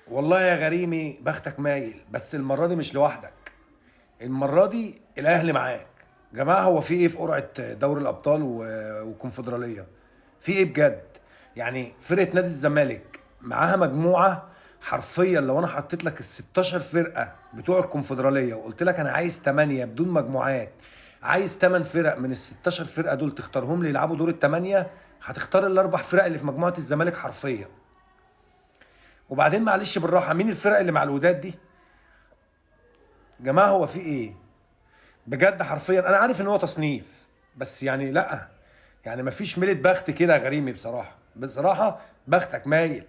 والله يا غريمي بختك مايل، بس المرة دي مش لوحدك. المرة دي الأهلي معاك. جماعة، هو في إيه في قرعة دوري الأبطال والكونفدرالية؟ في إيه بجد؟ يعني فرقة نادي الزمالك معاها مجموعة. حرفيا لو أنا حطيت لك ال 16 فرقة بتوع الكونفدرالية وقلت لك أنا عايز 8 بدون مجموعات، عايز 8 فرق من ال 16 فرقة دول تختارهم لي يلعبوا دور الثمانية، هتختار الأربع فرق اللي في مجموعة الزمالك حرفيا. وبعدين معلش بالراحة، مين الفرق اللي مع الوداد دي؟ جماعة هو في ايه؟ بجد حرفيا انا عارف ان هو تصنيف، بس يعني لا، يعني مفيش ميلة بخت كده يا غريمي. بصراحة بصراحة بختك مايل.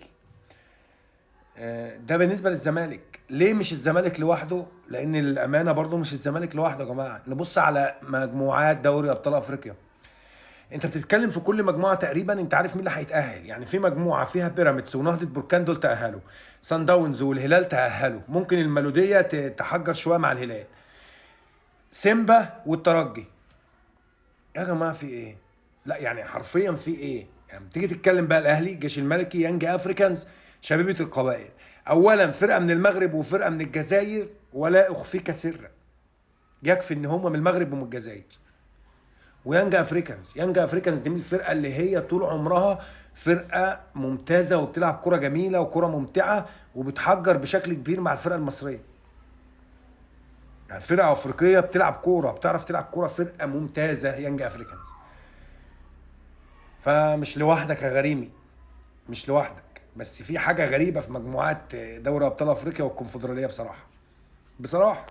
ده بالنسبة للزمالك. ليه مش الزمالك لوحده؟ لان الامانة برضو مش الزمالك لوحده. يا جماعة نبص على مجموعات دوري ابطال افريقيا. انت بتتكلم في كل مجموعة تقريبا انت عارف مين اللي هيتأهل. يعني في مجموعة فيها بيراميدز ونهضة بركان، دول تأهلوا. سان داونز والهلال تأهلوا. ممكن الميلودية تحجر شوية مع الهلال. سيمبا والترجي. يا جماعه في ايه؟ لا يعني حرفيا في ايه؟ يعني تيجي تتكلم بقى الاهلي، الجيش الملكي، يانج افريكانز، شبيبه القبائل. اولا فرقه من المغرب وفرقه من الجزائر، ولا اخفيك سرا، يكفي ان هم من المغرب ومن الجزائر. ويانج افريكانز، يانج افريكانز دي من الفرقه اللي هي طول عمرها فرقه ممتازه وبتلعب كره جميله وكره ممتعه وبتحجر بشكل كبير مع الفرقه المصريه. يعني فرقه افريقيه بتلعب كوره، بتعرف تلعب كوره، فرقه ممتازه يانج افريكانز. فمش لوحدك يا غريمي، مش لوحدك. بس في حاجه غريبه في مجموعات دوري ابطال افريقيا والكونفدراليه بصراحه. بصراحه